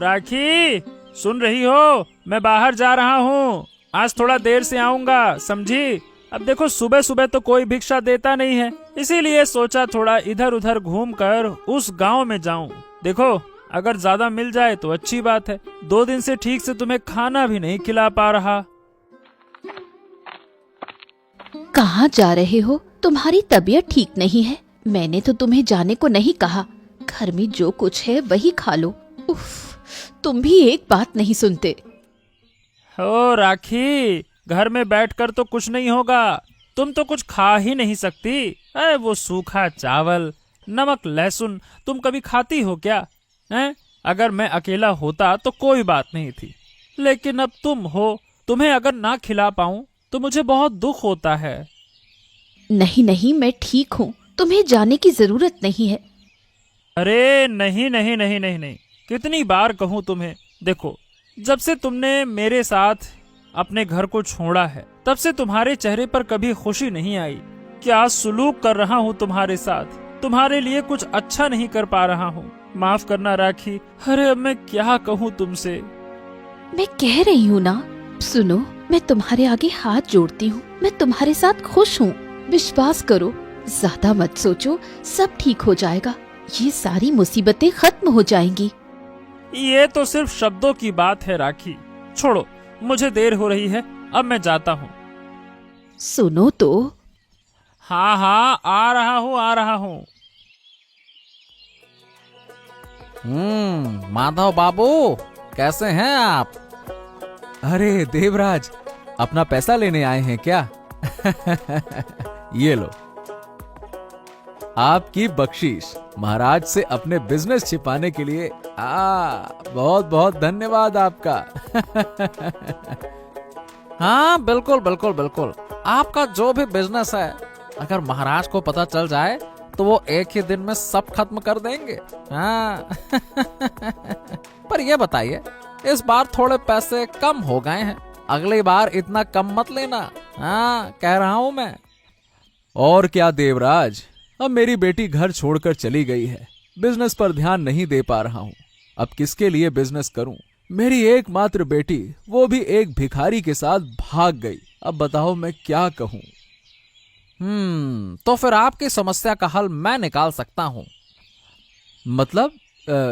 राखी, सुन रही हो? मैं बाहर जा रहा हूँ, आज थोड़ा देर से आऊंगा, समझी? अब देखो सुबह सुबह तो कोई भिक्षा देता नहीं है, इसीलिए सोचा थोड़ा इधर उधर घूमकर उस गांव में जाऊं। देखो अगर ज्यादा मिल जाए तो अच्छी बात है, 2 दिन से ठीक से तुम्हें खाना भी नहीं खिला पा रहा। कहाँ जा रहे हो? तुम्हारी तबीयत ठीक नहीं है। मैंने तो तुम्हें जाने को नहीं कहा। घर में जो कुछ है वही खा लो। उफ, तुम भी एक बात नहीं सुनते। हो राखी, घर में बैठकर तो कुछ नहीं होगा, तुम तो कुछ खा ही नहीं सकती। अरे वो सूखा चावल, नमक, लहसुन तुम कभी खाती हो क्या? हैं? अगर मैं अकेला होता तो कोई बात नहीं थी, लेकिन अब तुम हो, तुम्हें अगर ना खिला पाऊं तो मुझे बहुत दुख होता है। नहीं नहीं, मैं ठीक हूँ, तुम्हें जाने की जरूरत नहीं है। अरे नहीं नहीं नहीं नहीं नहीं, कितनी बार कहूँ तुम्हें? देखो जब से तुमने मेरे साथ अपने घर को छोड़ा है तब से तुम्हारे चेहरे पर कभी खुशी नहीं आई। क्या सुलूक कर रहा हूँ तुम्हारे साथ, तुम्हारे लिए कुछ अच्छा नहीं कर पा रहा हूँ, माफ करना राखी। अरे अब मैं क्या कहूँ तुमसे? मैं कह रही हूँ ना, सुनो, मैं तुम्हारे आगे हाथ जोड़ती हूँ, मैं तुम्हारे साथ खुश हूँ। विश्वास करो, ज्यादा मत सोचो, सब ठीक हो जाएगा। ये सारी मुसीबतें खत्म हो जाएंगी। ये तो सिर्फ शब्दों की बात है राखी, छोड़ो, मुझे देर हो रही है, अब मैं जाता हूँ। सुनो तो। हाँ हाँ, आ रहा हूँ आ रहा हूँ। माधव बाबू, कैसे हैं आप? अरे देवराज, अपना पैसा लेने आए हैं क्या? ये लो, आपकी बख्शीश महाराज से अपने बिजनेस छिपाने के लिए। बहुत बहुत धन्यवाद आपका। हाँ बिल्कुल बिल्कुल बिल्कुल, आपका जो भी बिजनेस है अगर महाराज को पता चल जाए तो वो एक ही दिन में सब खत्म कर देंगे। हाँ। पर ये बताइए, इस बार थोड़े पैसे कम हो गए हैं, अगली बार इतना कम मत लेना। हाँ कह रहा हूं मैं। और क्या देवराज, अब मेरी बेटी घर छोड़कर चली गई है, बिजनेस पर ध्यान नहीं दे पा रहा हूँ। अब किसके लिए बिजनेस करूं? मेरी एकमात्र बेटी, वो भी एक भिखारी के साथ भाग गई। अब बताओ मैं क्या कहूं? तो फिर आपकी समस्या का हल मैं निकाल सकता हूं। मतलब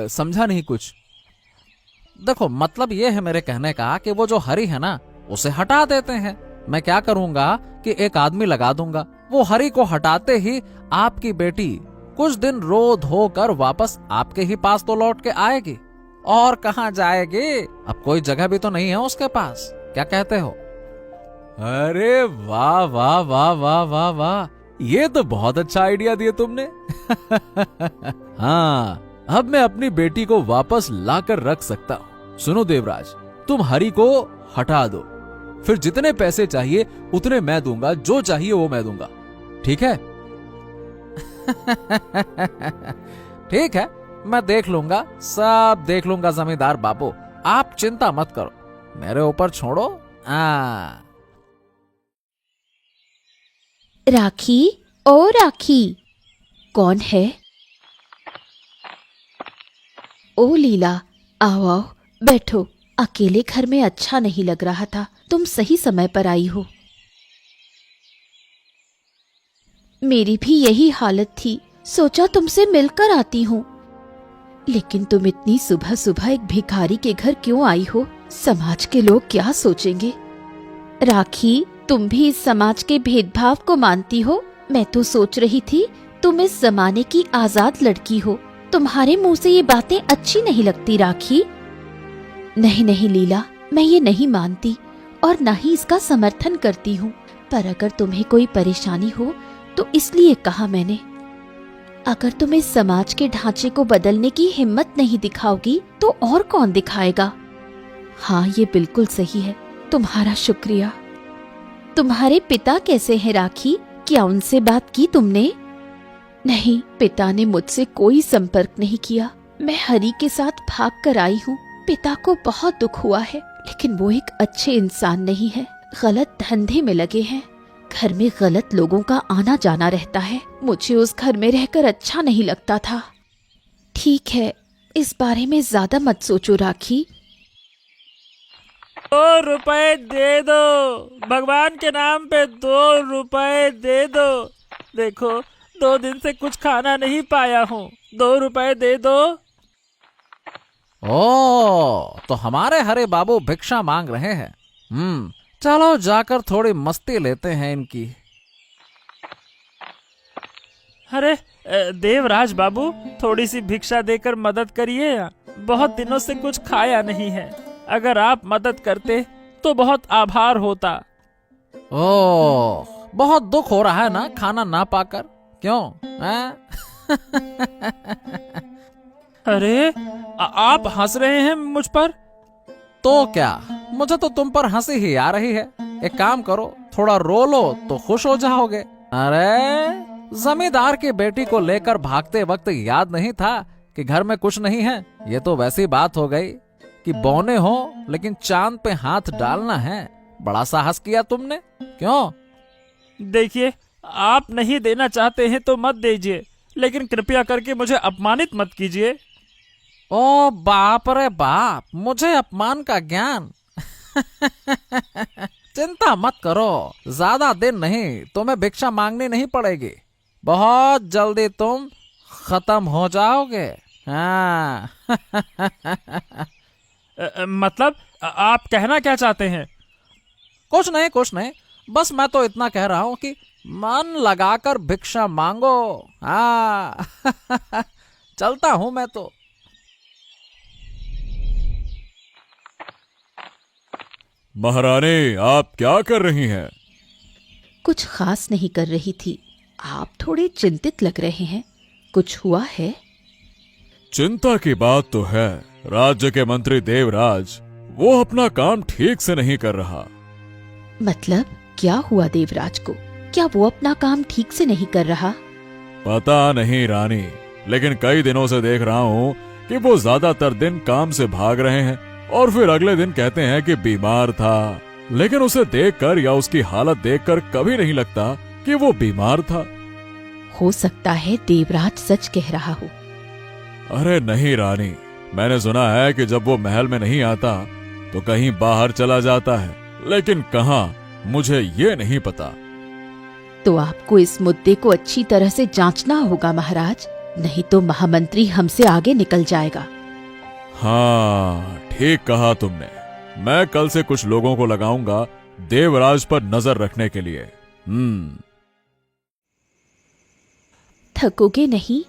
समझा नहीं कुछ। देखो मतलब ये है मेरे कहने का कि वो जो हरी है ना, उसे हटा देते हैं। मैं क्या करूंगा कि एक आदमी लगा दूंगा, वो हरी को हटाते ही आपकी बेटी कुछ दिन रो धो कर वापस आपके ही पास तो लौट के आएगी। और कहाँ जाएगी? अब कोई जगह भी तो नहीं है उसके पास, क्या कहते हो? अरे वाह वाह वाह वाह वाह वाह, ये तो बहुत अच्छा आइडिया दिया तुमने। हाँ, अब मैं अपनी बेटी को वापस लाकर रख सकता हूँ। सुनो देवराज, तुम हरी को हटा दो, फिर जितने पैसे चाहिए उतने मैं दूंगा, जो चाहिए वो मैं दूंगा, ठीक है? ठीक है, मैं देख लूंगा, सब देख लूंगा जमींदार बाबू, आप चिंता मत करो, मेरे ऊपर छोड़ो। राखी, ओ राखी, कौन है? ओ लीला, आओ आओ, बैठो। अकेले घर में अच्छा नहीं लग रहा था, तुम सही समय पर आई हो। मेरी भी यही हालत थी, सोचा तुमसे मिलकर आती हूँ। लेकिन तुम इतनी सुबह सुबह एक भिखारी के घर क्यों आई हो? समाज के लोग क्या सोचेंगे? राखी, तुम भी इस समाज के भेदभाव को मानती हो? मैं तो सोच रही थी तुम इस जमाने की आजाद लड़की हो, तुम्हारे मुंह से ये बातें अच्छी नहीं लगती राखी। नहीं नहीं लीला, मैं ये नहीं मानती और न ही इसका समर्थन करती हूँ, पर अगर तुम्हें कोई परेशानी हो तो इसलिए कहा मैंने। अगर तुम इस समाज के ढांचे को बदलने की हिम्मत नहीं दिखाओगी तो और कौन दिखाएगा? हाँ, ये बिल्कुल सही है, तुम्हारा शुक्रिया। तुम्हारे पिता कैसे हैं राखी? क्या उनसे बात की तुमने? नहीं, पिता ने मुझसे कोई संपर्क नहीं किया। मैं हरी के साथ भाग कर आई हूँ। पिता को बहुत दुख हुआ है, लेकिन वो एक अच्छे इंसान नहीं है, गलत धंधे में लगे हैं। घर में गलत लोगों का आना जाना रहता है। मुझे उस घर में रहकर अच्छा नहीं लगता था। ठीक है, इस बारे में ज्यादा मत सोचो राखी। 2 रुपए दे दो, भगवान के नाम पे 2 रुपए दे दो। देखो 2 दिन से कुछ खाना नहीं पाया हूँ, 2 रुपए दे दो। ओ, तो हमारे हरे बाबू भिक्षा मांग रहे हैं। चलो जाकर थोड़ी मस्ती लेते हैं इनकी। अरे देवराज बाबू, थोड़ी सी भिक्षा देकर मदद करिए, बहुत दिनों से कुछ खाया नहीं है। अगर आप मदद करते तो बहुत आभार होता। ओ, बहुत दुख हो रहा है ना खाना ना पाकर, क्यों हैं? अरे आप हंस रहे हैं मुझ पर? तो क्या, मुझे तो तुम पर हंसी ही आ रही है। एक काम करो, थोड़ा रो लो तो खुश हो जाओगे। अरे जमींदार की बेटी को लेकर भागते वक्त याद नहीं था कि घर में कुछ नहीं है। ये तो वैसी बात हो गई कि बौने हो लेकिन चांद पे हाथ डालना है। बड़ा साहस किया तुमने, क्यों? देखिए, आप नहीं देना चाहते हैं तो मत दीजिए, लेकिन कृपया करके मुझे अपमानित मत कीजिए। ओ बाप रे बाप, मुझे अपमान का ज्ञान। चिंता मत करो, ज्यादा दिन नहीं, तुम्हें भिक्षा मांगनी नहीं पड़ेगी। बहुत जल्दी तुम खत्म हो जाओगे। हाँ। मतलब आप कहना क्या चाहते हैं? कुछ नहीं कुछ नहीं, बस मैं तो इतना कह रहा हूं कि मन लगाकर भिक्षा मांगो। हाँ। चलता हूं मैं तो। महारानी, आप क्या कर रही हैं? कुछ खास नहीं कर रही थी। आप थोड़े चिंतित लग रहे हैं, कुछ हुआ है? चिंता की बात तो है, राज्य के मंत्री देवराज वो अपना काम ठीक से नहीं कर रहा। मतलब क्या हुआ देवराज को? क्या वो अपना काम ठीक से नहीं कर रहा? पता नहीं रानी, लेकिन कई दिनों से देख रहा हूँ कि वो ज्यादातर दिन काम से भाग रहे हैं और फिर अगले दिन कहते हैं कि बीमार था। लेकिन उसे देखकर या उसकी हालत देखकर कभी नहीं लगता कि वो बीमार था। हो सकता है देवराज सच कह रहा हो। अरे नहीं रानी, मैंने सुना है कि जब वो महल में नहीं आता तो कहीं बाहर चला जाता है, लेकिन कहाँ मुझे ये नहीं पता। तो आपको इस मुद्दे को अच्छी तरह से जांचना होगा महाराज, नहीं तो महामंत्री हमसे आगे निकल जाएगा। हाँ, ठीक कहा तुमने। मैं कल से कुछ लोगों को लगाऊंगा देवराज पर नजर रखने के लिए। थकोगे नहीं?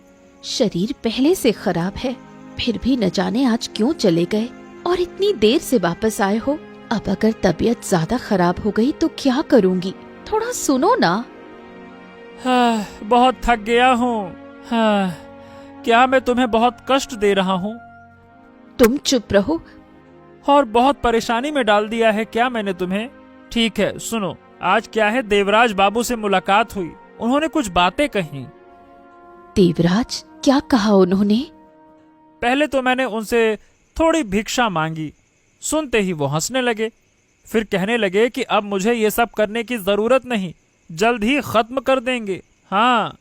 शरीर पहले से खराब है, फिर भी न जाने आज क्यों चले गए और इतनी देर से वापस आए हो। अब अगर तबीयत ज्यादा खराब हो गई तो क्या करूंगी? थोड़ा सुनो ना। हाँ, बहुत थक गया हूँ। हाँ, क्या मैं तुम्हें बहुत कष्ट दे रहा हूँ? तुम चुप रहो। और बहुत परेशानी में डाल दिया है क्या मैंने तुम्हें? ठीक है, सुनो, आज क्या है, देवराज बाबू से मुलाकात हुई, उन्होंने कुछ बातें कही। देवराज, क्या कहा उन्होंने? पहले तो मैंने उनसे थोड़ी भिक्षा मांगी, सुनते ही वो हंसने लगे। फिर कहने लगे कि अब मुझे ये सब करने की जरूरत नहीं, जल्द ही खत्म कर देंगे। हाँ,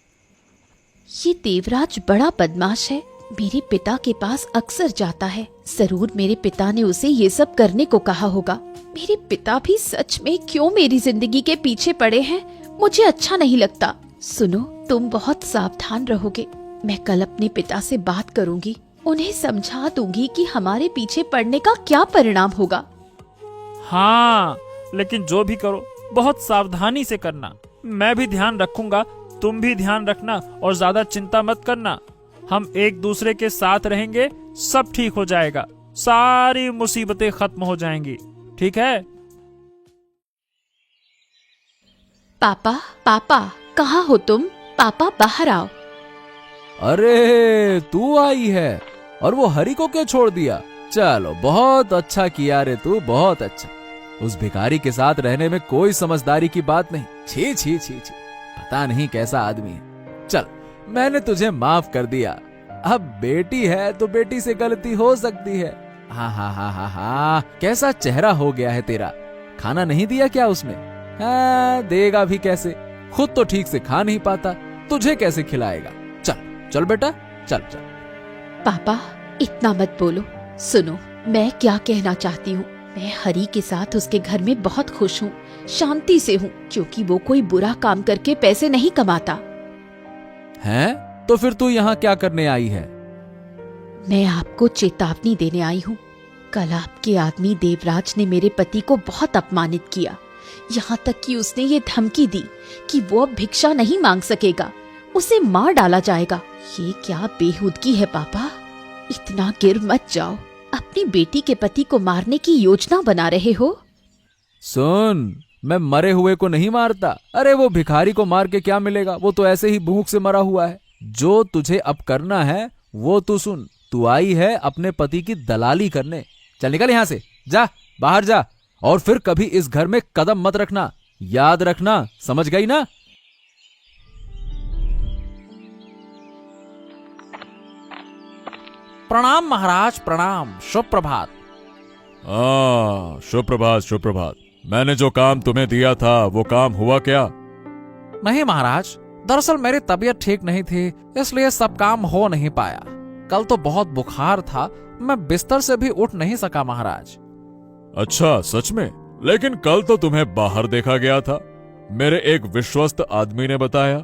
ये देवराज बड़ा बदमाश है, मेरे पिता के पास अक्सर जाता है। जरूर मेरे पिता ने उसे ये सब करने को कहा होगा। मेरे पिता भी सच में क्यों मेरी जिंदगी के पीछे पड़े हैं, मुझे अच्छा नहीं लगता। सुनो, तुम बहुत सावधान रहोगे। मैं कल अपने पिता से बात करूंगी, उन्हें समझा दूंगी कि हमारे पीछे पड़ने का क्या परिणाम होगा। हाँ, लेकिन जो भी करो बहुत सावधानी से करना। मैं भी ध्यान रखूंगा, तुम भी ध्यान रखना और ज्यादा चिंता मत करना। हम एक दूसरे के साथ रहेंगे, सब ठीक हो जाएगा, सारी मुसीबतें खत्म हो जाएंगी। ठीक है? पापा, पापा, कहाँ हो तुम? पापा, बाहर आओ। अरे तू आई है, और वो हरि को क्यों छोड़ दिया? चलो, बहुत अच्छा किया रे तू, बहुत अच्छा। उस भिखारी के साथ रहने में कोई समझदारी की बात नहीं। छी छी छी छी, पता नहीं कैसा आदमी है। चल, मैंने तुझे माफ कर दिया। अब बेटी है तो बेटी से गलती हो सकती है। हाँ हाँ हाँ हाँ हाँ, कैसा चेहरा हो गया है तेरा। खाना नहीं दिया क्या उसने? हाँ, देगा भी कैसे, खुद तो ठीक से खा नहीं पाता, तुझे कैसे खिलाएगा? चल चल बेटा, चल चल। पापा, इतना मत बोलो। सुनो, मैं क्या कहना चाहती हूँ। मैं हरी के साथ उसके घर में बहुत खुश हूँ, शांति से हूँ, क्योंकि वो कोई बुरा काम करके पैसे नहीं कमाता। हैं? तो फिर तू यहाँ क्या करने आई है? मैं आपको चेतावनी देने आई हूँ। कल आपके आदमी देवराज ने मेरे पति को बहुत अपमानित किया, यहाँ तक कि उसने ये धमकी दी कि वो अब भिक्षा नहीं मांग सकेगा, उसे मार डाला जाएगा। ये क्या बेहूदगी है पापा। इतना गिर मत जाओ। अपनी बेटी के पति को मारने की योजना बना रहे हो। सुन, मैं मरे हुए को नहीं मारता। अरे वो भिखारी को मार के क्या मिलेगा, वो तो ऐसे ही भूख से मरा हुआ है। जो तुझे अब करना है वो तू सुन। तू आई है अपने पति की दलाली करने। चल निकल यहाँ से, जा बाहर जा, और फिर कभी इस घर में कदम मत रखना। याद रखना, समझ गई ना? प्रणाम महाराज, प्रणाम। शुभ प्रभात। शुभ प्रभात, शुभ प्रभात। मैंने जो काम तुम्हें दिया था वो काम हुआ क्या? नहीं महाराज, दरअसल मेरी तबीयत ठीक नहीं थी, इसलिए सब काम हो नहीं पाया। कल तो बहुत बुखार था, मैं बिस्तर से भी उठ नहीं सका महाराज। अच्छा, सच में? लेकिन कल तो तुम्हें बाहर देखा गया था, मेरे एक विश्वस्त आदमी ने बताया।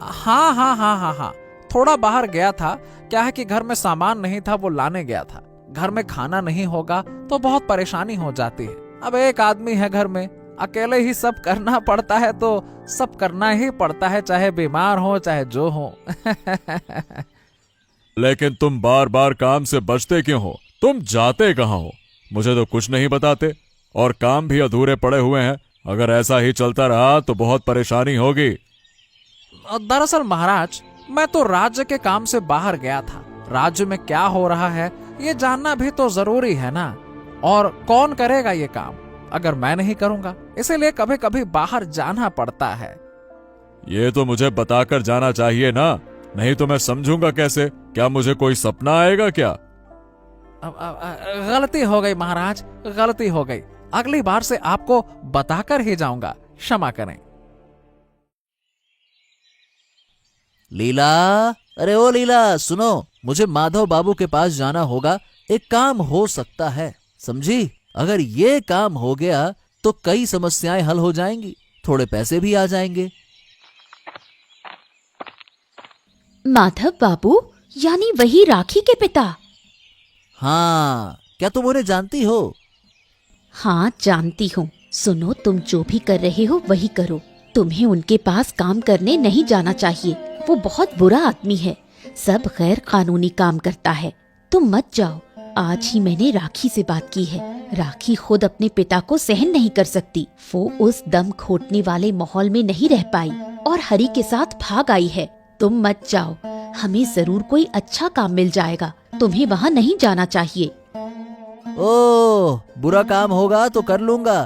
हाँ हाँ हाँ हाँ हाँ, थोड़ा बाहर गया था। क्या है कि घर में सामान नहीं था, वो लाने गया था। घर में खाना नहीं होगा तो बहुत परेशानी हो जाती है। अब एक आदमी है घर में, अकेले ही सब करना पड़ता है, तो सब करना ही पड़ता है, चाहे बीमार हो चाहे जो हो। लेकिन तुम बार बार काम से बचते क्यों हो? तुम जाते कहाँ हो? मुझे तो कुछ नहीं बताते, और काम भी अधूरे पड़े हुए हैं। अगर ऐसा ही चलता रहा तो बहुत परेशानी होगी। दरअसल महाराज, मैं तो राज्य के काम से बाहर गया था। राज्य में क्या हो रहा है ये जानना भी तो जरूरी है ना। और कौन करेगा ये काम अगर मैं नहीं करूंगा, इसीलिए कभी कभी बाहर जाना पड़ता है। ये तो मुझे बताकर जाना चाहिए ना, नहीं तो मैं समझूंगा कैसे? क्या मुझे कोई सपना आएगा क्या? गलती हो गई महाराज, गलती हो गई। अगली बार से आपको बताकर ही जाऊंगा, क्षमा करें। लीला, अरे ओ लीला, सुनो, मुझे माधव बाबू के पास जाना होगा। एक काम हो सकता है, समझी? अगर ये काम हो गया तो कई समस्याएं हल हो जाएंगी, थोड़े पैसे भी आ जाएंगे। माधव बाबू, यानी वही राखी के पिता? हाँ, क्या तुम उन्हें जानती हो? हाँ, जानती हूँ। सुनो, तुम जो भी कर रहे हो वही करो। तुम्हें उनके पास काम करने नहीं जाना चाहिए। वो बहुत बुरा आदमी है, सब गैर कानूनी काम करता है। तुम मत जाओ। आज ही मैंने राखी से बात की है। राखी खुद अपने पिता को सहन नहीं कर सकती। वो उस दम घोटने वाले माहौल में नहीं रह पाई और हरी के साथ भाग आई है। तुम मत जाओ, हमें जरूर कोई अच्छा काम मिल जाएगा। तुम्हें वहाँ नहीं जाना चाहिए। ओह, बुरा काम होगा तो कर लूंगा।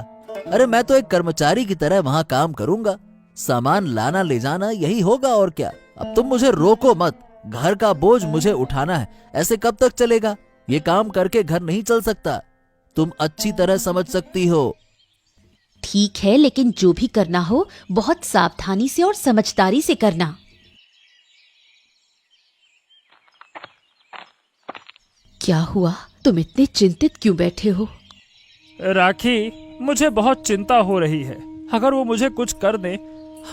अरे मैं तो एक कर्मचारी की तरह वहाँ काम करूंगा। सामान लाना ले जाना यही होगा, और क्या। अब तुम मुझे रोको मत। घर का बोझ मुझे उठाना है, ऐसे कब तक चलेगा? ये काम करके घर नहीं चल सकता, तुम अच्छी तरह समझ सकती हो। ठीक है, लेकिन जो भी करना हो बहुत सावधानी से और समझदारी से करना। क्या हुआ? तुम इतने चिंतित क्यों बैठे हो? राखी, मुझे बहुत चिंता हो रही है। अगर वो मुझे कुछ कर दे,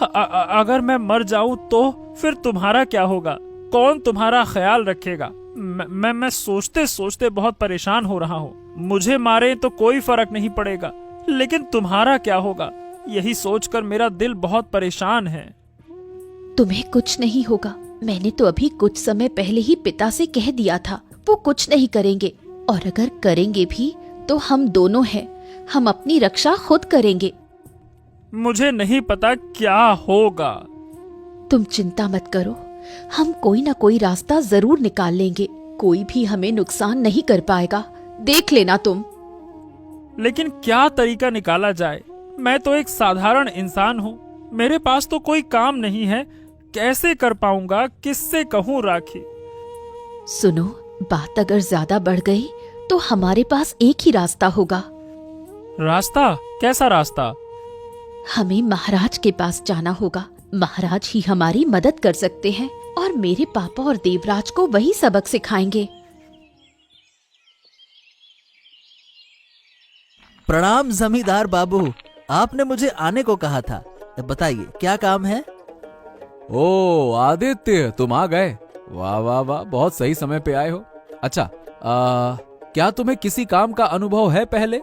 अगर मैं मर जाऊं तो फिर तुम्हारा क्या होगा? कौन तुम्हारा ख्याल रखेगा? मैं सोचते सोचते बहुत परेशान हो रहा हूँ। मुझे मारे तो कोई फर्क नहीं पड़ेगा, लेकिन तुम्हारा क्या होगा, यही सोचकर मेरा दिल बहुत परेशान है। तुम्हें कुछ नहीं होगा। मैंने तो अभी कुछ समय पहले ही पिता से कह दिया था, वो कुछ नहीं करेंगे। और अगर करेंगे भी तो हम दोनों हैं, हम अपनी रक्षा खुद करेंगे। मुझे नहीं पता क्या होगा। तुम चिंता मत करो, हम कोई ना कोई रास्ता जरूर निकाल लेंगे। कोई भी हमें नुकसान नहीं कर पाएगा, देख लेना तुम। लेकिन क्या तरीका निकाला जाए? मैं तो एक साधारण इंसान हूँ, मेरे पास तो कोई काम नहीं है। कैसे कर पाऊंगा? किससे कहूँ राखी? सुनो, बात अगर ज्यादा बढ़ गई तो हमारे पास एक ही रास्ता होगा। रास्ता? कैसा रास्ता? हमें महाराज के पास जाना होगा। महाराज ही हमारी मदद कर सकते हैं और मेरे पापा और देवराज को वही सबक सिखाएंगे। प्रणाम जमींदार बाबू, आपने मुझे आने को कहा था। बताइए क्या काम है? ओ आदित्य, तुम आ गए। वाह वाह वाह, बहुत सही समय पे आए हो। अच्छा, क्या तुम्हें किसी काम का अनुभव है पहले?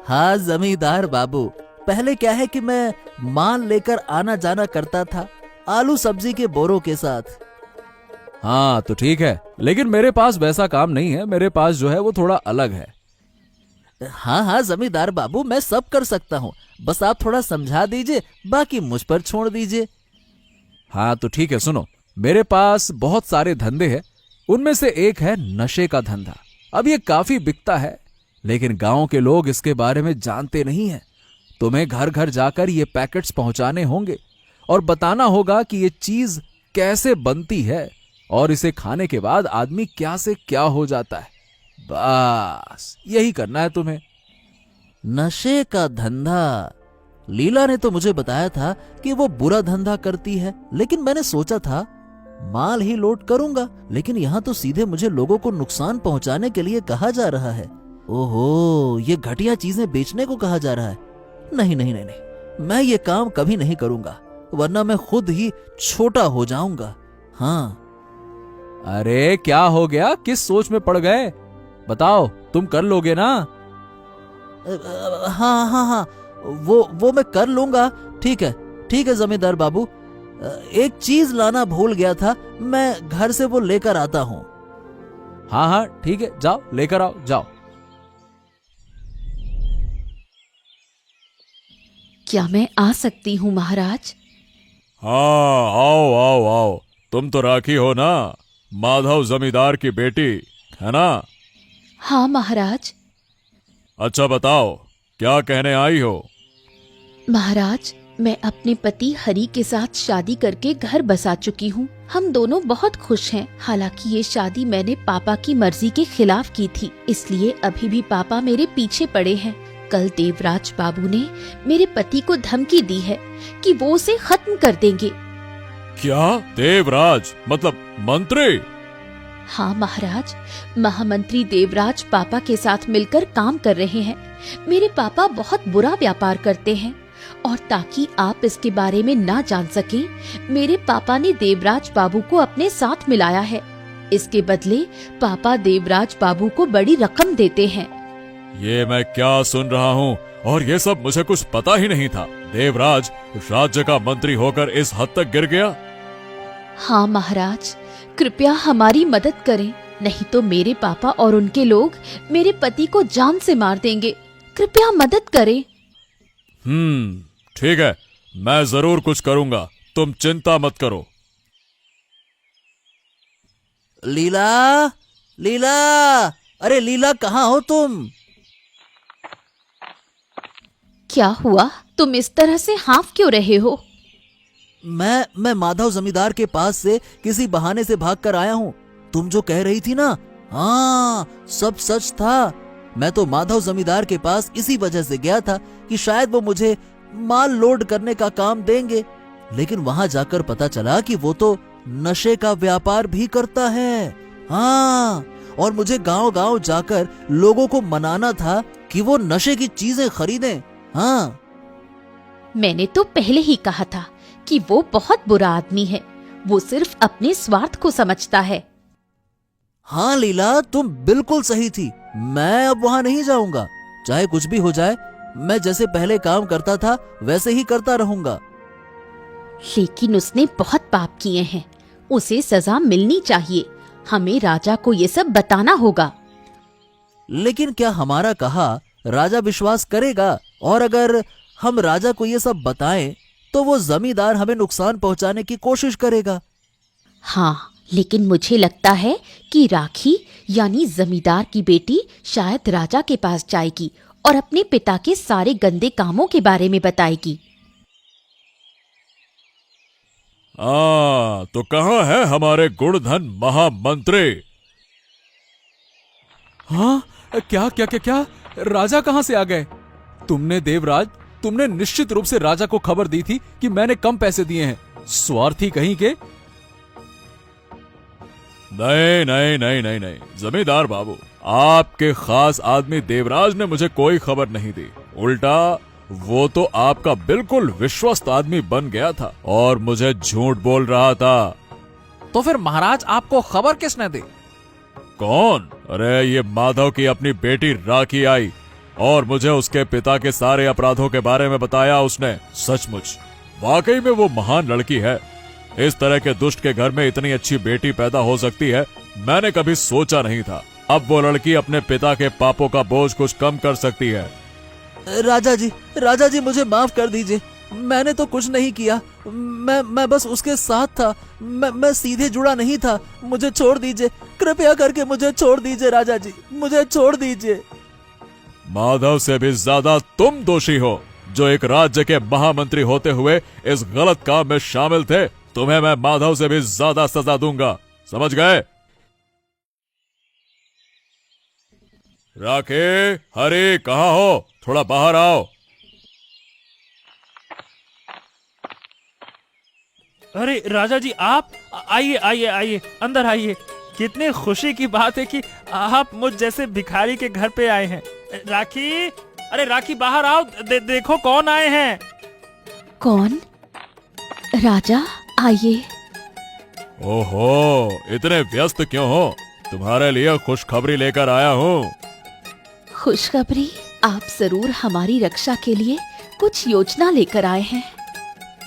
हाँ जमींदार बाबू, पहले क्या है कि मैं माल लेकर आना जाना करता था, आलू सब्जी के बोरों के साथ। हाँ तो ठीक है, लेकिन मेरे पास वैसा काम नहीं है। मेरे पास जो है वो थोड़ा अलग है। हाँ हाँ जमींदार बाबू, मैं सब कर सकता हूँ, बस आप थोड़ा समझा दीजिए, बाकी मुझ पर छोड़ दीजिए। हाँ तो ठीक है, सुनो। मेरे पास बहुत सारे धंधे हैं, उनमें से एक है नशे का धंधा। अब ये काफी बिकता है, लेकिन गांव के लोग इसके बारे में जानते नहीं हैं। तुम्हें घर घर जाकर ये पैकेट्स पहुंचाने होंगे और बताना होगा कि ये चीज कैसे बनती है और इसे खाने के बाद आदमी क्या से क्या हो जाता है। बस यही करना है तुम्हें। नशे का धंधा? लीला ने तो मुझे बताया था कि वो बुरा धंधा करती है, लेकिन मैंने सोचा था माल ही लोड करूंगा, लेकिन यहाँ तो सीधे मुझे लोगों को नुकसान पहुंचाने के लिए कहा जा रहा है। ओहो, ये घटिया चीजें बेचने को कहा जा रहा है। नहीं नहीं नहीं नहीं, मैं ये काम कभी नहीं करूंगा, वरना मैं खुद ही छोटा हो जाऊंगा। हाँ। अरे क्या हो गया, किस सोच में पड़ गए? बताओ, तुम कर लोगे ना? हाँ हाँ हाँ, वो मैं कर लूंगा। ठीक है जमींदार बाबू, एक चीज लाना भूल गया था, मैं घर से वो लेकर आता हूँ। हाँ हाँ ठीक है, जाओ लेकर आओ, जाओ। क्या मैं आ सकती हूँ महाराज? हाँ, आओ आओ आओ। तुम तो राखी हो ना, माधव जमींदार की बेटी, है ना? हाँ महाराज। अच्छा बताओ, क्या कहने आई हो? महाराज, मैं अपने पति हरि के साथ शादी करके घर बसा चुकी हूँ। हम दोनों बहुत खुश हैं। हालांकि ये शादी मैंने पापा की मर्जी के खिलाफ की थी, इसलिए अभी भी पापा मेरे पीछे पड़े हैं। कल देवराज बाबू ने मेरे पति को धमकी दी है कि वो उसे खत्म कर देंगे। क्या? देवराज मतलब मंत्री? हाँ महाराज, महामंत्री देवराज पापा के साथ मिलकर काम कर रहे हैं। मेरे पापा बहुत बुरा व्यापार करते हैं, और ताकि आप इसके बारे में ना जान सकें, मेरे पापा ने देवराज बाबू को अपने साथ मिलाया है। इसके बदले पापा देवराज बाबू को बड़ी रकम देते हैं। ये मैं क्या सुन रहा हूँ, और ये सब मुझे कुछ पता ही नहीं था। देवराज राज्य का मंत्री होकर इस हद तक गिर गया? हाँ महाराज, कृपया हमारी मदद करें, नहीं तो मेरे पापा और उनके लोग मेरे पति को जान से मार देंगे। कृपया मदद करें। ठीक है, मैं जरूर कुछ करूंगा, तुम चिंता मत करो। लीला, लीला, अरे लीला, कहाँ हो तुम? क्या हुआ? तुम इस तरह से हाँफ क्यों रहे हो? मैं माधव जमींदार के पास से किसी बहाने से भाग कर आया हूँ। तुम जो कह रही थी ना, हाँ सब सच था। मैं तो माधव जमींदार के पास इसी वजह से गया था कि शायद वो मुझे माल लोड करने का काम देंगे, लेकिन वहां जाकर पता चला कि वो तो नशे का व्यापार भी करता है। हाँ, और मुझे गांव-गांव जाकर लोगों को मनाना था कि वो नशे की चीजें खरीदें। हाँ, मैंने तो पहले ही कहा था कि वो बहुत बुरा आदमी है। वो सिर्फ अपने स्वार्थ को समझता है। हाँ लीला, तुम बिल्कुल सही थी। मैं अब वहां नहीं जाऊंगा, चाहे कुछ भी हो जाए। मैं जैसे पहले काम करता था वैसे ही करता रहूंगा। लेकिन उसने बहुत पाप किए हैं, उसे सजा मिलनी चाहिए। हमें राजा को ये सब बताना होगा। लेकिन क्या हमारा कहा राजा विश्वास करेगा? और अगर हम राजा को ये सब बताएं तो वो जमींदार हमें नुकसान पहुंचाने की कोशिश करेगा। हाँ, लेकिन मुझे लगता है कि राखी यानी जमींदार की बेटी शायद राजा के पास जाएगी और अपने पिता के सारे गंदे कामों के बारे में बताएगी। तो कहाँ है हमारे गुणधन महामंत्री? हाँ, क्या क्या क्या क्या? राजा कहाँ से आ गए? तुमने निश्चित रूप से राजा को खबर दी थी कि मैंने कम पैसे दिए हैं। स्वार्थी कहीं के। नहीं नहीं नहीं नहीं नहीं जमींदार बाबू, आपके खास आदमी देवराज ने मुझे कोई खबर नहीं दी। उल्टा वो तो आपका बिल्कुल विश्वस्त आदमी बन गया था और मुझे झूठ बोल रहा था। तो फिर महाराज आपको खबर किसने दी? कौन? अरे ये माधव की अपनी बेटी राखी आई और मुझे उसके पिता के सारे अपराधों के बारे में बताया उसने। सचमुच वाकई में वो महान लड़की है। इस तरह के दुष्ट के घर में इतनी अच्छी बेटी पैदा हो सकती है, मैंने कभी सोचा नहीं था। अब वो लड़की अपने पिता के पापों का बोझ कुछ कम कर सकती है। राजा जी मुझे माफ कर दीजिए। मैंने तो कुछ नहीं किया। मैं बस उसके साथ था। मैं सीधे जुड़ा नहीं था। मुझे छोड़ दीजिए, कृपया करके मुझे छोड़ दीजिए राजा जी, मुझे छोड़ दीजिए। माधव से भी ज्यादा तुम दोषी हो, जो एक राज्य के महामंत्री होते हुए इस गलत काम में शामिल थे। तुम्हें मैं माधव से भी ज्यादा सजा दूंगा, समझ गए? राखे, हरे, कहाँ हो? थोड़ा बाहर आओ। अरे राजा जी, आप आइए आइए आइए, अंदर आइए। कितनी खुशी की बात है कि आप मुझ जैसे भिखारी के घर पे आए हैं। राखी, अरे राखी बाहर आओ, देखो कौन आए हैं। कौन? राजा आइए। ओहो, इतने व्यस्त क्यों हो? तुम्हारे लिए खुशखबरी लेकर आया हूँ। खुशखबरी? आप जरूर हमारी रक्षा के लिए कुछ योजना लेकर आए हैं।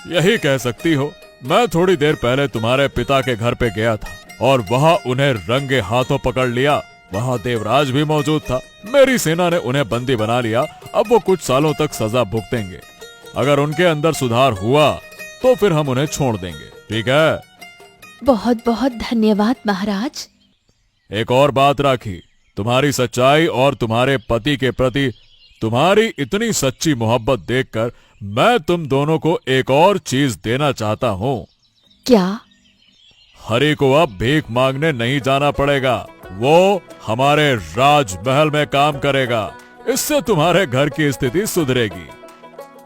यही कह सकती हो। मैं थोड़ी देर पहले तुम्हारे पिता के घर पे गया था और वहाँ उन्हें रंगे हाथों पकड़ लिया। वहाँ देवराज भी मौजूद था। मेरी सेना ने उन्हें बंदी बना लिया। अब वो कुछ सालों तक सजा भुगतेंगे। अगर उनके अंदर सुधार हुआ तो फिर हम उन्हें छोड़ देंगे, ठीक है? बहुत बहुत धन्यवाद महाराज। एक और बात राखी, तुम्हारी सच्चाई और तुम्हारे पति के प्रति तुम्हारी इतनी सच्ची मोहब्बत देखकर मैं तुम दोनों को एक और चीज देना चाहता हूँ। क्या? हरि को अब भीख मांगने नहीं जाना पड़ेगा। वो हमारे राजमहल में काम करेगा। इससे तुम्हारे घर की स्थिति सुधरेगी।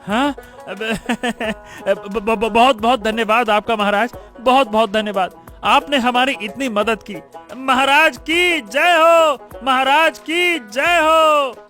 हाँ, बहुत बहुत धन्यवाद आपका महाराज, बहुत बहुत धन्यवाद। आपने हमारी इतनी मदद की। महाराज की जय हो, महाराज की जय हो।